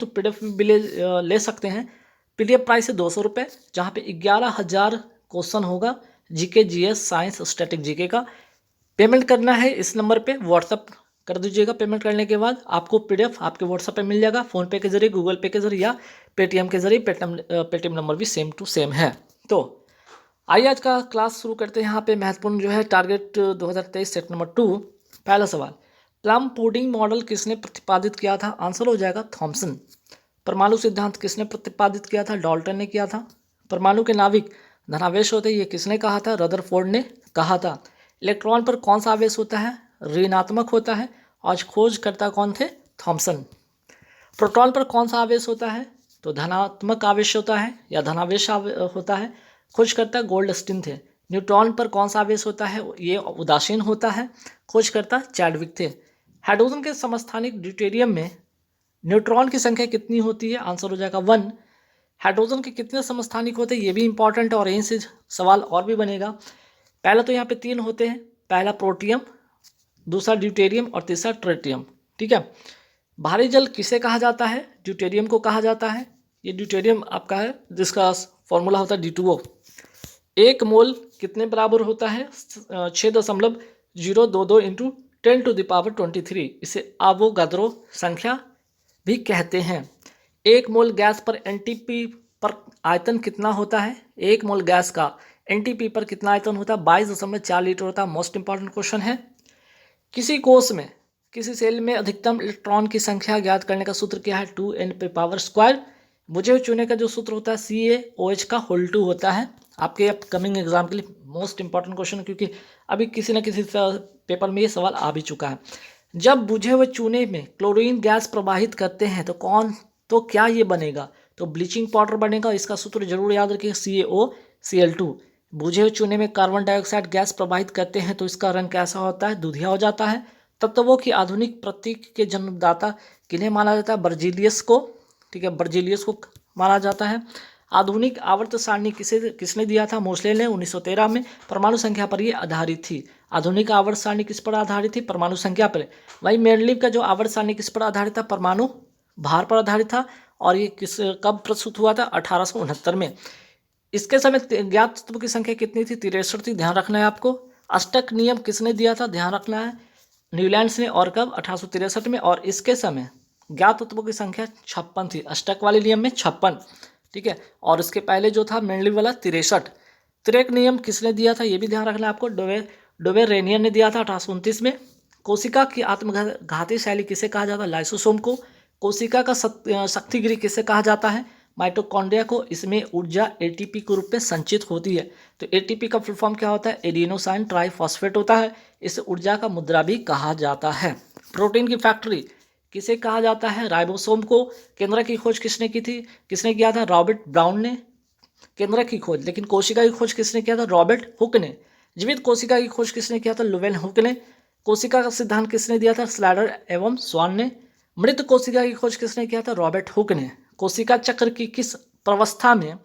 तो PDF भी ले सकते हैं। PDF प्राइस है 200 रुपये, जहाँ पे 11,000 क्वेश्चन होगा GK GS science static GK का। पेमेंट करना है इस नंबर पे, व्हाट्सअप कर दीजिएगा। पेमेंट करने के बाद आपको PDF आपके व्हाट्सअप पे मिल जाएगा, फ़ोनपे के जरिए, गूगल पे के जरिए या पेटीएम के जरिए। पेटीएम नंबर भी सेम टू सेम है। तो आइए आज का क्लास शुरू करते हैं। यहाँ पे महत्वपूर्ण जो है टारगेट 2023 सेट नंबर 2। पहला सवाल, प्लम पुडिंग मॉडल किसने प्रतिपादित किया था? आंसर हो जाएगा थॉमसन। परमाणु सिद्धांत किसने प्रतिपादित किया था? डाल्टन ने किया था। परमाणु के नाविक धनावेश होते हैं, ये किसने कहा था? रदरफोर्ड ने कहा था। इलेक्ट्रॉन पर कौन सा आवेश होता है? ऋणात्मक होता है। आज खोजकर्ता कौन थे? थॉमसन। प्रोटॉन पर कौन सा आवेश होता है? तो धनात्मक आवेश होता है या धनावेश होता है। खोजकर्ता गोल्डस्टीन थे। न्यूट्रॉन पर कौन सा आवेश होता है? ये उदासीन होता है। खोजकर्ता चैडविक थे। हाइड्रोजन के समस्थानिक ड्यूटेरियम में न्यूट्रॉन की संख्या कितनी होती है? आंसर हो जाएगा 1। हाइड्रोजन के कितने समस्थानिक होते हैं? ये भी इंपॉर्टेंट है और यहीं से सवाल और भी बनेगा। पहला तो यहाँ पे 3 होते हैं, पहला प्रोटियम, दूसरा ड्यूटेरियम और तीसरा ट्रिटियम। ठीक है। भारी जल किसे कहा जाता है? ड्यूटेरियम को कहा जाता है। ये ड्यूटेरियम आपका है जिसका फॉर्मूला होता है D2O। 1 मोल कितने बराबर होता है? 6.022 इंटू 10⁻23। इसे आवोगाद्रो संख्या भी कहते हैं। 1 मोल गैस पर NTP पर आयतन कितना होता है? 1 मोल गैस का NTP पर कितना आयतन होता है? 22.4 लीटर होता है। मोस्ट इंपॉर्टेंट क्वेश्चन है। किसी कोष में, किसी सेल में अधिकतम इलेक्ट्रॉन की संख्या ज्ञात करने का सूत्र क्या है? 2n⁻²। बुझे हुए चूने का जो सूत्र होता है CaOH का होल 2 होता है। आपके अपकमिंग एग्जाम के लिए मोस्ट इंपॉर्टेंट क्वेश्चन, क्योंकि अभी किसी न किसी पेपर में ये सवाल आ भी चुका है। जब बुझे हुए चूने में क्लोरीन गैस प्रवाहित करते हैं तो क्या ये बनेगा? तो ब्लीचिंग पाउडर बनेगा। इसका सूत्र जरूर याद रखिए, CaOCl2। बुझे हुए चूने में कार्बन डाइऑक्साइड गैस प्रवाहित करते हैं तो इसका रंग कैसा होता है? दूधिया हो जाता है। तत्वों की आधुनिक प्रतीक के जन्मदाता किन्हें माना जाता है? बर्जीलियस को। ठीक है, बर्जीलियस को माना जाता है। आधुनिक आवर्त सारणी किसने दिया था? मोसले ने 1913 में। परमाणु संख्या पर ये आधारित थी। आधुनिक आवर्त सारणी किस पर आधारित थी? परमाणु संख्या पर। वही मेंडलीव का जो आवर्त सारणी किस पर आधारित था? परमाणु भार पर आधारित था। और ये कब प्रस्तुत हुआ था? 1869 में। इसके समय ज्ञात तत्वों की संख्या कितनी थी? 63 थी। ध्यान रखना है आपको। अष्टक नियम किसने दिया था? ध्यान रखना है, न्यूलैंड्स ने। और कब? 1863 में। और इसके समय ज्ञात तत्वों की संख्या 56 थी। अष्टक वाले नियम में 56। ठीक है। और इसके पहले जो था मेंडलीव वाला 63। त्रिक नियम किसने दिया था? ये भी ध्यान रखना है आपको। डोवेरेनियन ने दिया था 1829 में। कोशिका की आत्मघाती शैली किसे कहा जाता है? लाइसोसोम को। कोशिका का शक्तिगृह किसे कहा जाता है? माइटोकॉन्ड्रिया को। इसमें ऊर्जा ATP के रूप में संचित होती है। तो ATP का फुल फॉर्म क्या होता है? एडिनोसाइन ट्राइफॉस्फेट होता है। इसे ऊर्जा का मुद्रा भी कहा जाता है। प्रोटीन की फैक्ट्री किसे कहा जाता है? राइबोसोम को। केंद्रक की खोज किसने की थी? किसने किया था? रॉबर्ट ब्राउन ने केंद्रक की खोज। लेकिन कोशिका की खोज किसने किया था? रॉबर्ट हुक ने। जीवित कोशिका की खोज किसने किया था? लुवेन हुक ने। कोशिका का सिद्धांत किसने दिया था? स्लाइडर एवं स्वान ने। मृत कोशिका की खोज किसने किया था? रॉबर्ट हुक ने। कोशिका चक्र की किस प्रवस्था में,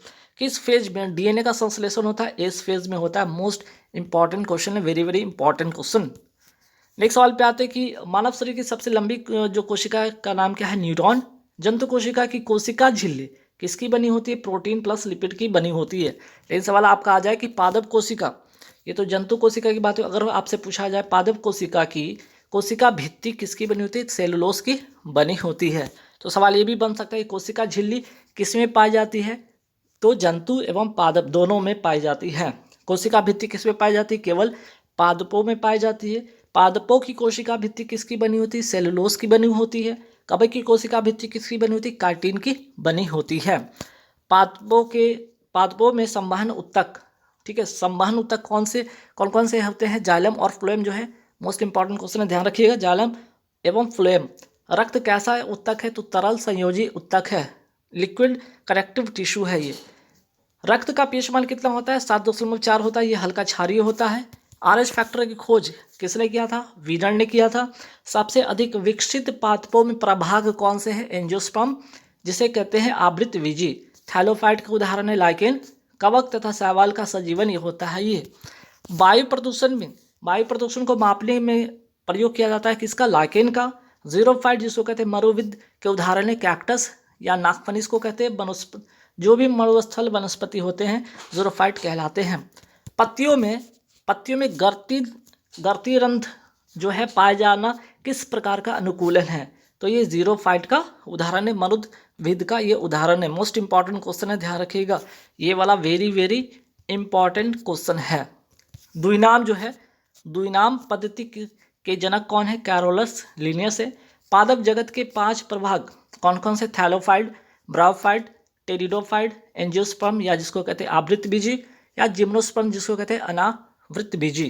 किस फेज में DNA का संश्लेषण होता है? एस फेज में होता है। मोस्ट इंपॉर्टेंट क्वेश्चन है, very very important question. Next सवाल पे आते हैं कि मानव शरीर की सबसे लंबी जो कोशिका का नाम क्या है? न्यूरॉन। जंतु कोशिका की कोशिका झिल्ली किसकी बनी होती है? प्रोटीन प्लस लिपिड की बनी होती है। लेकिन सवाल आपका आ जाए कि पादप कोशिका, ये तो जंतु कोशिका की बात है। अगर आपसे पूछा जाए पादप कोशिका की कोशिका भित्ति किसकी बनी होती है? सेलुलोज की बनी होती है। तो सवाल ये भी बन सकता है कि कोशिका झिल्ली किस में पाई जाती है? तो जंतु एवं पादप दोनों में पाई जाती है। कोशिका भित्ति किस में पाई जाती है? केवल पादपों में पाई जाती है। पादपों की कोशिका भित्ति किसकी बनी होती है? सेलुलोज की बनी होती है। कवक की कोशिका भित्ति किसकी बनी होती है? काइटिन की बनी होती है। पादपों में संवहन उत्तक, ठीक है, संवहन उत्तक कौन कौन से होते हैं? जाइलम और फ्लोएम जो है मोस्ट इंपॉर्टेंट क्वेश्चन है, ध्यान रखिएगा। जाइलम एवं फ्लोएम। रक्त कैसा उत्तक है? तो तरल संयोजी उत्तक है, लिक्विड कनेक्टिव टिश्यू है ये। रक्त का pH मान कितना होता है? 7.4 होता है। ये हल्का क्षारीय होता है। RH फैक्टर की खोज किसने किया था? वीनर ने किया था। सबसे अधिक विकसित पादपों में प्रभाग कौन से हैं? एंजियोस्पर्म, जिसे कहते हैं आवृतबीजी। थैलोफाइट का उदाहरण है लाइकेन। कवक तथा शैवाल का सजीवन ये होता है ये। वायु प्रदूषण को मापने में प्रयोग किया जाता है किसका? लाइकेन का। जीरोफाइट जिसको कहते हैं मरुविद के उदाहरण है कैक्टस, या नागफनी इसको कहते हैं। वनस्पति जो भी मरुस्थल वनस्पति होते हैं ज़ीरोफाइट कहलाते हैं। पत्तियों में गर्ती रंध्र जो है पाया जाना किस प्रकार का अनुकूलन है? तो ये ज़ीरोफाइट का उदाहरण है, मरुद्भिद का ये उदाहरण है। मोस्ट इंपॉर्टेंट क्वेश्चन है, ध्यान रखिएगा, ये वाला वेरी वेरी इंपॉर्टेंट क्वेश्चन है। द्विनाम जो है, द्विनाम पद्धति के जनक कौन है? कैरोलस लिनियस है। पादप जगत के 5 प्रभाग कौन कौन से? थैलोफाइट, ब्रायोफाइट, टेरिडोफाइट, एंजियोस्पर्म या जिसको कहते हैं आवृतबीजी, या जिम्नोस्पर्म जिसको कहते हैं अनावृतबीजी।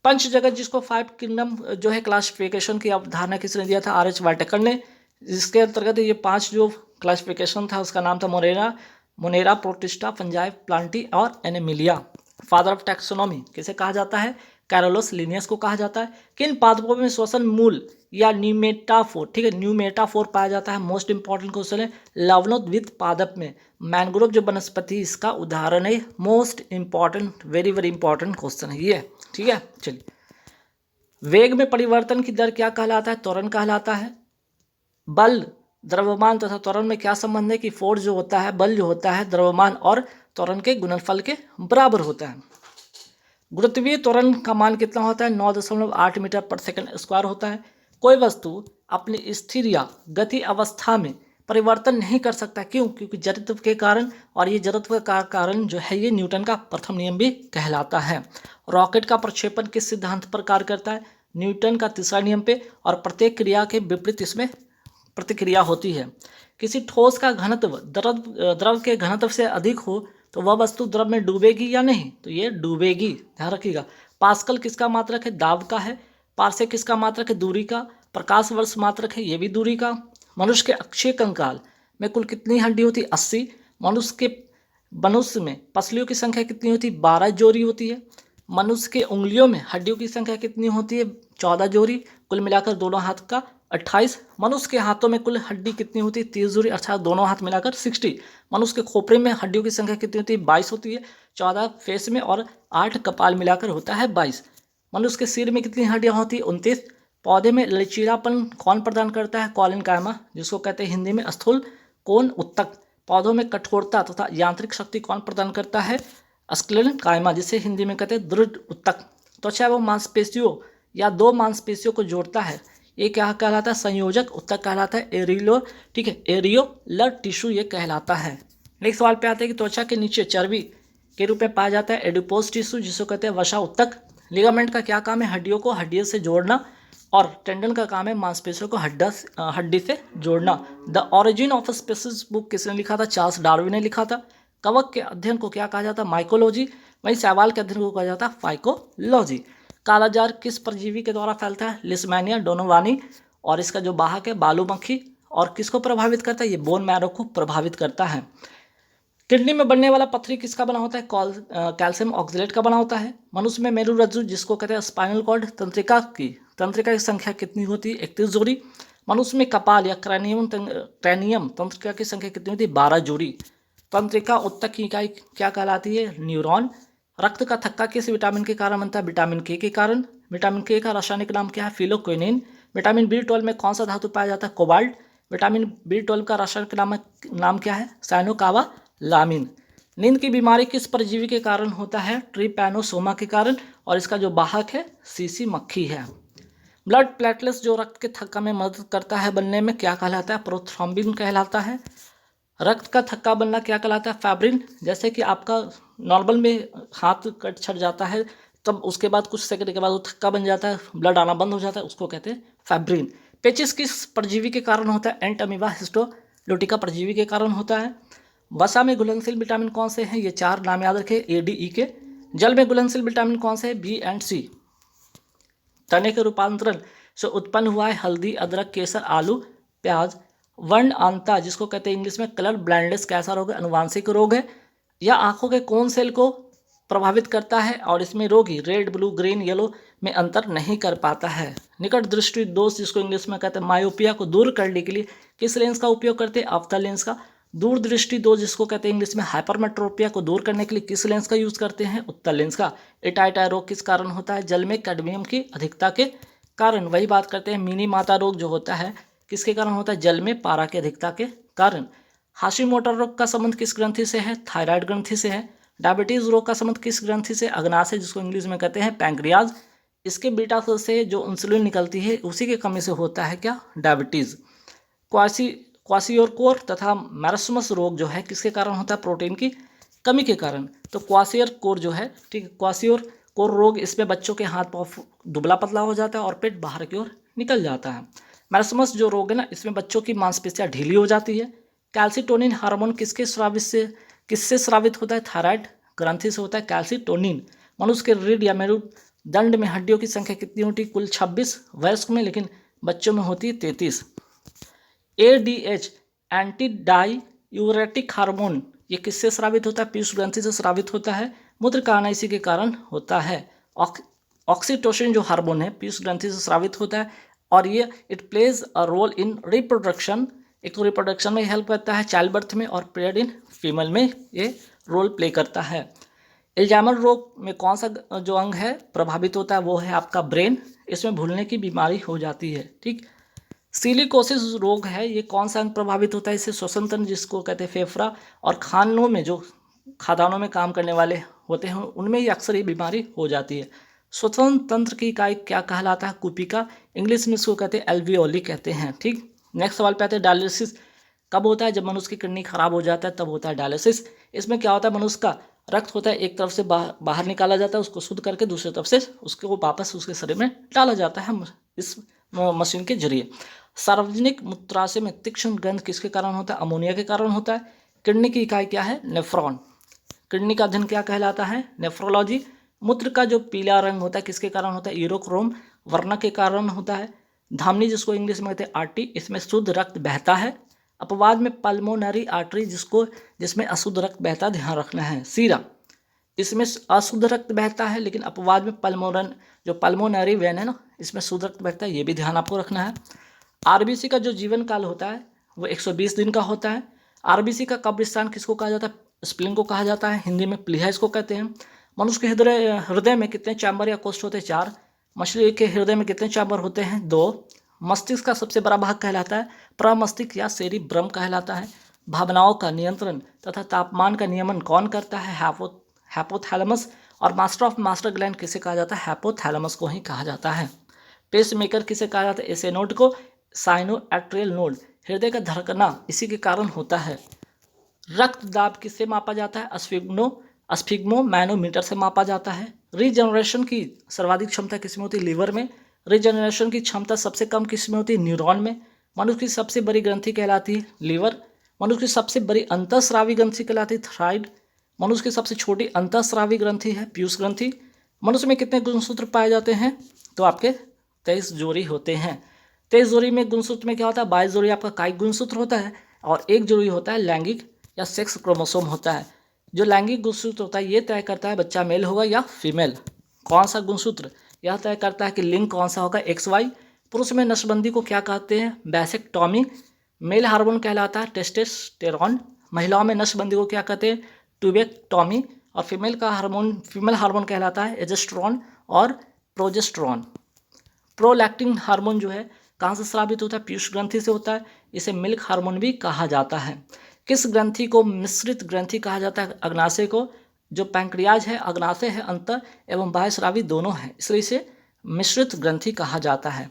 पंच जगत जिसको 5 किंगडम जो है क्लासिफिकेशन की अवधारणा किसने दिया था? आर.एच. वाइटेकर ने। जिसके अंतर्गत ये 5 जो क्लासिफिकेशन था उसका नाम था मोनेरा, प्रोटिस्टा, फंजाई, प्लांटी और एनिमिलिया। फादर ऑफ टैक्सोनॉमी किसे कहा जाता है? कैरोलस लिनियस को कहा जाता है। किन पादपों में श्वसन मूल या न्यूमेटाफोर, ठीक है, न्यूमेटाफोर पाया जाता है? मोस्ट इंपॉर्टेंट क्वेश्चन है। लवणोद्भिद पादप में मैंग्रोव जो वनस्पति इसका उदाहरण है। Most important, very very important question है ये, ठीक है। चलिए, वेग में परिवर्तन की दर क्या कहलाता है? त्वरण कहलाता है। बल, द्रव्यमान तथा त्वरण में क्या संबंध है? कि फोर्स जो होता है, बल जो होता है, द्रव्यमान और त्वरण के गुणनफल के बराबर होता है। गुरुत्वीय त्वरण का मान कितना होता है? 9.8 मीटर पर सेकंड स्क्वायर होता है। कोई वस्तु अपनी स्थिर या गति अवस्था में परिवर्तन नहीं कर सकता, क्यों? क्योंकि जड़त्व के कारण, और ये जड़त्व का कारण जो है ये न्यूटन का प्रथम नियम भी कहलाता है। रॉकेट का प्रक्षेपण किस सिद्धांत पर कार्य करता है? न्यूटन का तीसरा नियम पे, और प्रत्येक क्रिया के विपरीत इसमें प्रतिक्रिया होती है। किसी ठोस का घनत्व द्रव के घनत्व से अधिक हो तो वह वस्तु द्रव में डूबेगी या नहीं? तो ये डूबेगी, ध्यान रखिएगा। पास्कल किसका मात्रक है? दाब का है। पारसेक किसका मात्रक है? दूरी का। प्रकाश वर्ष मात्रक है, ये भी दूरी का। मनुष्य के अक्षीय कंकाल में कुल कितनी हड्डी होती है? 80। मनुष्य में पसलियों की संख्या कितनी होती है? 12 जोड़ी होती है। मनुष्य के उंगलियों में हड्डियों की संख्या कितनी होती है? 14 जोड़ी। कुल मिलाकर दोनों हाथ का 28। मनुष्य के हाथों में कुल हड्डी कितनी होती है? 30 जोड़ी, अर्थात दोनों हाथ मिलाकर 60। मनुष्य के खोपड़े में हड्डियों की संख्या कितनी होती है? 22 होती है। 14 फेस में और 8 कपाल मिलाकर होता है 22। मनुष्य के सिर में कितनी हड्डियां होती है? 29। पौधे में लचीलापन कौन प्रदान करता है? कॉलिन कायमा, जिसको कहते हैं हिंदी में स्थूल कोण उत्तक। पौधों में कठोरता तथा यांत्रिक शक्ति कौन प्रदान करता है? स्क्लेरन कायमा, जिसे हिंदी में कहते हैं दृढ़ उत्तक। त्वचा वो मांसपेशियों या 2 मांसपेशियों को जोड़ता है, ये क्या कहलाता है? संयोजक उत्तक कहलाता है। एरियो, ठीक है, एरियोलर टिश्यू ये कहलाता है। नेक्स्ट सवाल पे आते हैं कि त्वचा के नीचे चर्बी के रूप में पाया जाता है एडिपोज टिश्यू, जिसको कहते हैं वसा उत्तक। लिगामेंट का क्या काम है? हड्डियों को हड्डियों से जोड़ना, और टेंडन का काम है मांसपेशियों को हड्डी से जोड़ना। The origin of species book किसने लिखा था? चार्ल्स डार्विन ने लिखा था। कवक के अध्ययन को क्या कहा जाता है? माइकोलॉजी। वहीं शैवाल के अध्ययन को कहा जाता है फाइकोलॉजी। कालाजार किस परजीवी के द्वारा फैलता है? लिस्मैनिया डोनोवानी। और इसका जो वाहक है बालू मक्खी। और किसको प्रभावित करता है? ये बोन मैरो को प्रभावित करता है। किडनी में बनने वाला पथरी किसका बना होता है? कैल्शियम ऑक्सलेट का बना होता है। मनुष्य में मेरुरज्जु जिसको कहते हैं स्पाइनल कॉर्ड, तंत्रिका की संख्या कितनी होती है? 31 जोड़ी। मनुष्य में कपाल या क्रैनियम तंत्रिका की संख्या कितनी होती है? 12 जोड़ी। तंत्रिका उत्तक की इकाई क्या कहलाती है? न्यूरॉन। रक्त का थक्का किस विटामिन के कारण बनता है? विटामिन के कारण। विटामिन के का रासायनिक नाम क्या है? फिलोक्विनिन। विटामिन B12 में कौन सा धातु पाया जाता है? कोबाल्ट। विटामिन B12 का रासायनिक नाम क्या है? साइनोकावालामिन। नींद की बीमारी किस परजीवी के कारण होता है? ट्रिपैनोसोमा के कारण। और इसका जो वाहक है सीसी मक्खी है। ब्लड प्लेटलेट्स जो रक्त के थक्का में मदद करता है बनने में क्या कहलाता है? प्रोथ्रोम्बिन कहलाता है। रक्त का थक्का बनना क्या कहलाता है? फैब्रिन। जैसे कि आपका नॉर्मल में हाथ कट छट जाता है, तब उसके बाद कुछ सेकंड के बाद वो थक्का बन जाता है, ब्लड आना बंद हो जाता है, उसको कहते हैं फैब्रिन। पेचिस किस परजीवी के कारण होता है? एंट अमीबा हिस्टोलुटिका परजीवी के कारण होता है। वसा में घुलनशील विटामिन कौन से हैं? ये 4 नाम याद रखें, A, D, E के। जल में घुलनशील विटामिन कौन से हैं? B and C। तने के रूपांतरण से उत्पन्न हुआ है हल्दी, अदरक, केसर, आलू, प्याज। वर्ण अंता जिसको कहते हैं इंग्लिश में कलर ब्लाइंडनेस कैसा रोग है? अनुवांशिक रोग है। यह आंखों के कौन सेल को प्रभावित करता है? और इसमें रोगी रेड, ब्लू, ग्रीन, येलो में अंतर नहीं कर पाता है। निकट दृष्टि दोष जिसको इंग्लिश में कहते हैं मायोपिया को दूर करने के लिए किस लेंस का उपयोग करते हैं? अवतल लेंस का। दूर दृष्टि दोष जिसको कहते हैं इंग्लिश में हाइपरमेट्रोपिया को दूर करने के लिए किस लेंस का यूज करते हैं? उत्तल लेंस का। एटाइटा रोग किस कारण होता है? जल में कैडमियम की अधिकता के कारण। वही बात करते हैं मिनी माता रोग जो होता है किसके कारण होता है? जल में पारा की अधिकता के कारण। हाशिमोटो रोग का संबंध किस ग्रंथि से है? थायराइड ग्रंथि से है। डायबिटीज रोग का संबंध किस ग्रंथि से? अग्नाशय, जिसको इंग्लिश में कहते हैं पैंक्रियाज। इसके बीटा सेल से जो इंसुलिन निकलती है उसी की कमी से होता है क्या? डायबिटीज। क्वासियोरकोर तथा मैरस्मस रोग जो है किसके कारण होता है? प्रोटीन की कमी के कारण। तो क्वासियोरकोर जो है, ठीक है, क्वासियोरकोर रोग, इसमें बच्चों के हाथ पाँव दुबला पतला हो जाता है और पेट बाहर की ओर निकल जाता है। मैरस्मस जो रोग है ना, इसमें बच्चों की मांसपेशियां ढीली हो जाती है। कैल्सिटोनिन हार्मोन किससे स्रावित होता है? थायराइड ग्रंथि से होता है कैल्सिटोनिन। मनुष्य के रीढ़ या मेरुदंड में हड्डियों की संख्या कितनी होती है? कुल 26, वयस्क में, लेकिन बच्चों में होती है 33। ADH एंटी डाईयूरेटिक हार्मोन, ये किससे स्रावित होता है? पीयूष ग्रंथि से स्रावित होता है। मूत्र का आना इसी के कारण होता है। ऑक्सीटोसिन जो हार्मोन है पीयूष ग्रंथि से स्रावित होता है और ये it plays a role in reproduction. एक तो रिप्रोडक्शन में हेल्प करता है, चाइल्ड बर्थ में, और पीरियड इन फीमेल में ये रोल प्ले करता है। एल्जाइमर रोग में कौन सा जो अंग है प्रभावित होता है? वो है आपका ब्रेन। इसमें भूलने की बीमारी हो जाती है, ठीक। सिलिकोसिस रोग है, ये कौन सा अंग प्रभावित होता है? इसे श्वसन तंत्र, जिसको कहते हैं फेफड़ा, और खानों में जो खादानों में काम करने वाले होते हैं उनमें ही अक्सर ये बीमारी हो जाती है। श्वसन तंत्र की इकाई क्या कहलाता है? कुपिका। इंग्लिश में इसको कहते हैं एल्वियोली कहते हैं, ठीक। नेक्स्ट सवाल पे आते हैं, डायलिसिस कब होता है? जब मनुष्य की किडनी खराब हो जाता है तब होता है डायलिसिस। इसमें क्या होता है? मनुष्य का रक्त होता है, एक तरफ से बाहर निकाला जाता है, उसको शुद्ध करके दूसरी तरफ से उसको वापस उसके शरीर में डाला जाता है इस मशीन के जरिए। सार्वजनिक मूत्राशय में तीक्ष्ण गंध किसके कारण होता है? अमोनिया के कारण होता है। किडनी की इकाई क्या है? नेफ्रॉन। किडनी का अध्ययन क्या कहलाता है? नेफ्रोलॉजी। मूत्र का जो पीला रंग होता है किसके कारण होता है? यूरोक्रोम वर्णक के कारण होता है। धामनी, जिसको इंग्लिश में कहते हैं आर्टी, इसमें शुद्ध रक्त बहता है। अपवाद में पल्मोनरी आर्टरी, जिसमें अशुद्ध रक्त बहता, ध्यान रखना है। सीरा, इसमें अशुद्ध रक्त बहता है, लेकिन अपवाद में पल्मोनरी वेन है ना, इसमें शुद्ध रक्त बहता है, ये भी ध्यान आपको रखना है। आरबीसी का जो जीवन काल होता है वो 120 दिन का होता है। आरबीसी का कब्रिस्तान किसको कहा जाता है? स्प्लीन को कहा जाता है, हिंदी में प्लीहा इसको कहते हैं। मनुष्य के हृदय में कितने चैम्बर या कोष्ठ होते हैं? 4। मछली के हृदय में कितने चैम्बर होते हैं? 2। मस्तिष्क का सबसे बड़ा भाग कहलाता है प्रमस्तिष्क या सेरिब्रम कहलाता है। भावनाओं का नियंत्रण तथा तापमान का नियमन कौन करता है? हैपोथैलेमस। और मास्टर ऑफ मास्टर ग्लैंड किसे कहा जाता है? हैपोथैलेमस को ही कहा जाता है। पेस मेकर किसे कहा जाता है? एसे नोड को। साइनो एक्ट्रियल नोड, हृदय का धड़कना इसी के कारण होता है। रक्त दाब किससे मापा जाता है? स्फिग्मो मैनोमीटर से मापा जाता है। रीजनरेशन की सर्वाधिक क्षमता किसमें होती है? लीवर में। रीजनरेशन की क्षमता सबसे कम किसमें होती है? न्यूरॉन में। मनुष्य की सबसे बड़ी ग्रंथि कहलाती है लीवर। मनुष्य की सबसे बड़ी अंतःस्रावी ग्रंथि कहलाती है थायराइड। मनुष्य की सबसे छोटी अंतःस्रावी ग्रंथि है पीयूष ग्रंथि। मनुष्य में कितने गुणसूत्र पाए जाते हैं? तो आपके 23 जोड़ी होते हैं। 23 जोड़ी में गुणसूत्र में क्या होता है? 22 जोड़ी आपका कायिक गुणसूत्र होता है और एक जोड़ी होता है लैंगिक या सेक्स क्रोमोसोम होता है। जो लैंगिक गुणसूत्र होता है ये तय करता है बच्चा मेल होगा या फीमेल। कौन सा गुणसूत्र? यह तय करता है कि लिंग कौन सा होगा, XY। पुरुष में नसबंदी को क्या कहते हैं? वैसेक्टॉमी। मेल हार्मोन कहलाता है टेस्टोस्टेरॉन। महिलाओं में नसबंदी को क्या कहते हैं? ट्यूबेक्टॉमी। और फीमेल हार्मोन कहलाता है एजेस्ट्रॉन और प्रोजेस्ट्रॉन। प्रोलैक्टिन हार्मोन जो है कहाँ से स्रावित होता है? पीयूष ग्रंथि से होता है। इसे मिल्क हार्मोन भी कहा जाता है। किस ग्रंथि को मिश्रित ग्रंथि कहा जाता है? अग्नाशय को। जो पैंक्रियाज है, अग्नाशय है, अंतर एवं बाह्यस्रावी दोनों है, इसलिए इसे मिश्रित ग्रंथि कहा जाता है।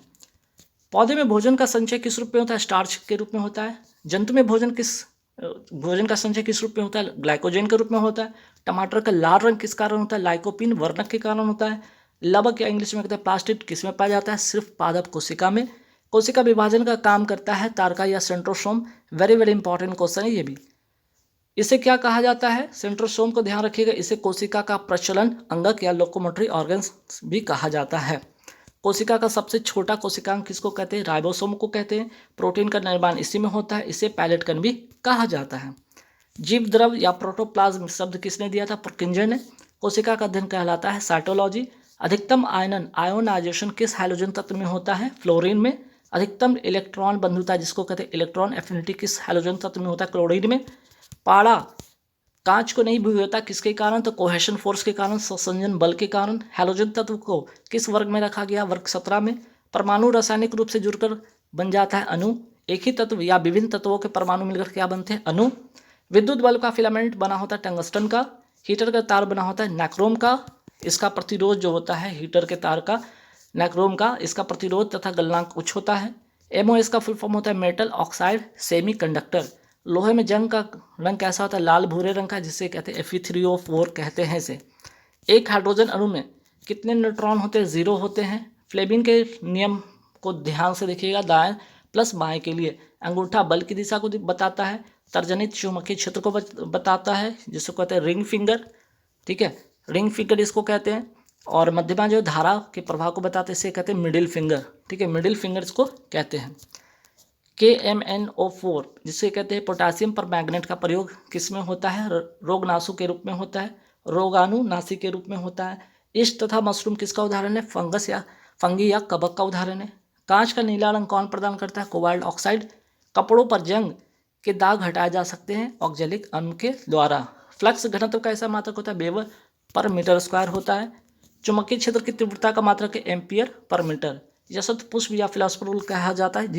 पौधे में भोजन का संचय किस रूप में होता है? स्टार्च के रूप में होता है। जंतु में भोजन का संचय किस रूप में होता है? ग्लाइकोजन के रूप में होता है। टमाटर का लाल रंग किस कारण होता है? लाइकोपीन वर्णक के कारण होता है। लवक या इंग्लिश में कहते हैं प्लास्टिड किस में पाया जाता है? सिर्फ पादप कोशिका में। कोशिका विभाजन का काम करता है तारका या centrosome. Very very important question है ये भी। इसे क्या कहा जाता है? सेंट्रोसोम को ध्यान रखिएगा। इसे कोशिका का प्रचलन अंगक या लोकोमोटरी ऑर्गन्स भी कहा जाता है। कोशिका का सबसे छोटा कोशिकांग किसको कहते हैं? राइबोसोम को कहते हैं। प्रोटीन का निर्माण इसी में होता है। इसे पैलेट कण भी कहा जाता है। जीव द्रव या प्रोटोप्लाज्म शब्द किसने दिया था? पुरकिंजर ने। कोशिका का अध्ययन कहलाता है साइटोलॉजी। अधिकतम आयोनाइजेशन किस हाइड्रोजन तत्व में होता है? फ्लोरीन में। अधिकतम इलेक्ट्रॉन बंधुता जिसको कहते हैं इलेक्ट्रॉन एफिनिटी किस हाइड्रोजन तत्व में होता है? क्लोरीन में। पाड़ा कांच को नहीं भिगोता किसके कारण? तो कोहेशन फोर्स के कारण, संसंजन बल के कारण। हैलोजन तत्व को किस वर्ग में रखा गया? वर्ग 17 में। परमाणु रासायनिक रूप से जुड़कर बन जाता है अणु। एक ही तत्व या विभिन्न तत्वों के परमाणु मिलकर क्या बनते हैं? अणु। विद्युत बल्ब का फिलामेंट बना होता है टंगस्टन का। हीटर का तार बना होता है नाइक्रोम का। इसका प्रतिरोध जो होता है हीटर के तार का, नाइक्रोम का, इसका प्रतिरोध तथा गलनांक उच्च होता है। एमओएस का फुल फॉर्म होता है मेटल ऑक्साइड सेमीकंडक्टर। लोहे में जंग का रंग कैसा होता है? लाल भूरे रंग का, जिसे कहते हैं Fe3O4 कहते हैं इसे। एक हाइड्रोजन अणु में कितने न्यूट्रॉन होते हैं? 0 होते हैं। फ्लेमिंग के नियम को ध्यान से देखिएगा, दाएं प्लस बाएं के लिए अंगूठा बल की दिशा को बताता है, तर्जनी चुंबकीय क्षेत्र को बताता है जिसको कहते हैं रिंग फिंगर, ठीक है, रिंग फिंगर इसको कहते हैं। और मध्यमा जो धारा के प्रभाव को बताते हैं इसे कहते हैं मिडिल फिंगर, ठीक है, मिडिल फिंगर इसको कहते हैं। KMnO4 जिसे कहते हैं पोटासियम पर मैग्नेट का प्रयोग किस में होता है? रोगनाशु के रूप में होता है, रोगाणुनाशी के रूप में होता है। ईस्ट तथा मशरूम किसका उदाहरण है? फंगस या फंगी या कवक का उदाहरण है। कांच का नीला रंग कौन प्रदान करता है? Cobalt oxide. कपड़ों पर जंग के दाग हटाए जा सकते हैं ऑक्जेलिक अम्ल के द्वारा। फ्लक्स घनत्व का ऐसा मात्रक होता है वेबर पर मीटर स्क्वायर होता है। चुंबकीय क्षेत्र की तीव्रता का मात्रक है एम्पियर पर मीटर। यशत पुष्प या फिलासफर रूल कहा जाता है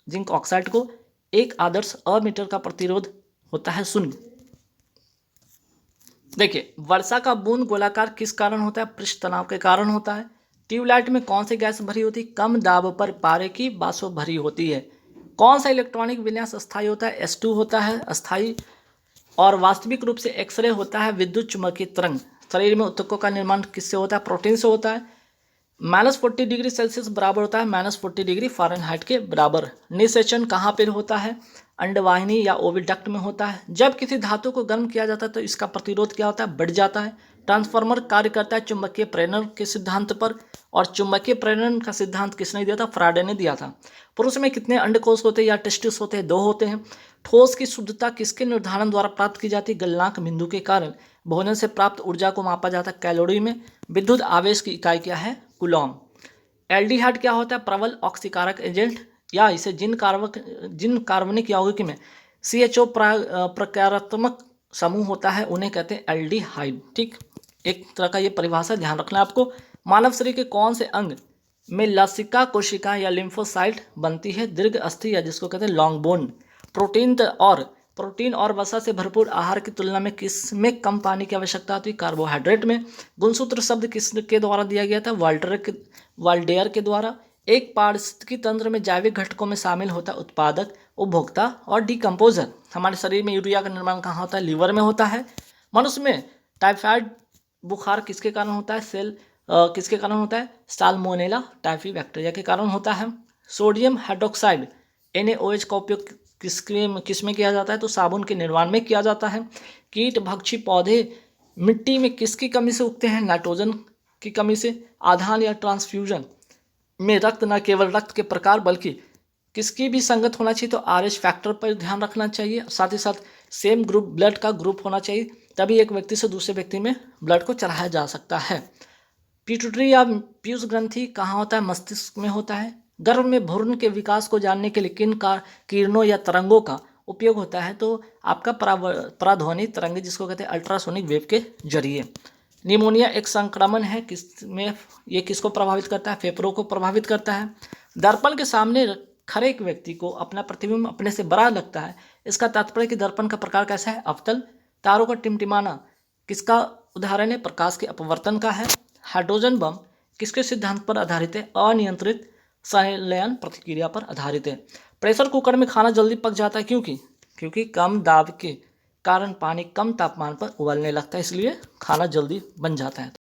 जिंक ऑक्साइड को। एक आदर्श अमीटर का प्रतिरोध होता है 0। देखिए, वर्षा का बूंद गोलाकार किस कारण होता है? पृष्ठ तनाव के कारण होता है। ट्यूबलाइट में कौन सी गैस भरी होती है? कम दाब पर पारे की वाष्प भरी होती है। कौन सा इलेक्ट्रॉनिक विन्यास अस्थायी होता है? S2 होता है अस्थायी। और वास्तविक रूप से एक्सरे होता है विद्युत चुम्बकीय तरंग। शरीर में ऊतकों का निर्माण किससे होता है? प्रोटीन से होता है। -40 डिग्री सेल्सियस बराबर होता है -40 डिग्री फ़ारेनहाइट के बराबर। निषेचन कहाँ पर होता है? अंडवाहिनी या ओविडक्ट में होता है। जब किसी धातु को गर्म किया जाता है तो इसका प्रतिरोध क्या होता है? बढ़ जाता है। ट्रांसफार्मर कार्य करता है चुंबकीय प्रेरण के सिद्धांत पर, और चुंबकीय प्रेरण का सिद्धांत किसने दिया था? फ्राडे ने दिया था। पुरुष में कितने अंडकोश होते हैं या टेस्टिस होते हैं? 2 होते हैं। ठोस की शुद्धता किसके निर्धारण द्वारा प्राप्त की जाती है? गलनांक बिंदु के कारण। भोजन से प्राप्त ऊर्जा को मापा जाता है कैलोरी में। विद्युत आवेश की इकाई क्या है? कूलॉम। एल्डिहाइड क्या होता है? प्रबल ऑक्सीकारक एजेंट, या इसे जिन कार्बनिक यौगिक में CHO प्रकारात्मक समूह होता है उन्हें कहते हैं एल्डिहाइड, ठीक। एक तरह का ये परिभाषा ध्यान रखना है आपको। मानव शरीर के कौन से अंग में लसिका कोशिका या लिम्फोसाइट बनती है? दीर्घ अस्थि या जिसको कहते हैं लॉन्ग बोन। प्रोटीन और वसा से भरपूर आहार की तुलना में किस में कम पानी की आवश्यकता होती है? कार्बोहाइड्रेट में। गुणसूत्र शब्द किसके द्वारा दिया गया था? वाल्डेयर के द्वारा। एक पारिस्थितिकी तंत्र में जैविक घटकों में शामिल होता है उत्पादक, उपभोक्ता और डिकम्पोजर। हमारे शरीर में यूरिया का निर्माण कहाँ होता है? लीवर में होता है। मनुष्य में टाइफाइड बुखार किसके कारण होता है? किसके कारण होता है? साल्मोनेला टाइफी बैक्टीरिया के कारण होता है। सोडियम हाइड्रोक्साइड NaOH का उपयोग किस में किया जाता है? तो साबुन के निर्माण में किया जाता है। कीट भक्षी पौधे मिट्टी में किसकी कमी से उगते हैं? नाइट्रोजन की कमी से। आधान या ट्रांसफ्यूजन में रक्त न केवल रक्त के प्रकार बल्कि किसकी भी संगत होना चाहिए, तो RH फैक्टर पर ध्यान रखना चाहिए। साथ ही साथ सेम ग्रुप ब्लड का ग्रुप होना चाहिए, तभी एक व्यक्ति से दूसरे व्यक्ति में ब्लड को चढ़ाया जा सकता है। पिट्यूटरी या पीयूष ग्रंथि कहाँ होता है? मस्तिष्क में होता है। गर्भ में भ्रूण के विकास को जानने के लिए किन किरणों या तरंगों का उपयोग होता है? तो आपका पराध्वनि तरंग, जिसको कहते हैं अल्ट्रासोनिक वेव के जरिए। निमोनिया एक संक्रमण है, किसमें ये किसको प्रभावित करता है? फेफड़ों को प्रभावित करता है। दर्पण के सामने खड़े एक व्यक्ति को अपना प्रतिबिंब अपने से बड़ा लगता है, इसका तात्पर्य कि दर्पण का प्रकार कैसा है? अवतल। तारों का टिमटिमाना किसका उदाहरण है? प्रकाश के अपवर्तन का है। हाइड्रोजन बम किसके सिद्धांत पर आधारित है? अनियंत्रित संलयन प्रतिक्रिया पर आधारित है। प्रेशर कुकर में खाना जल्दी पक जाता है क्योंकि कम दाब के कारण पानी कम तापमान पर उबलने लगता है, इसलिए खाना जल्दी बन जाता है।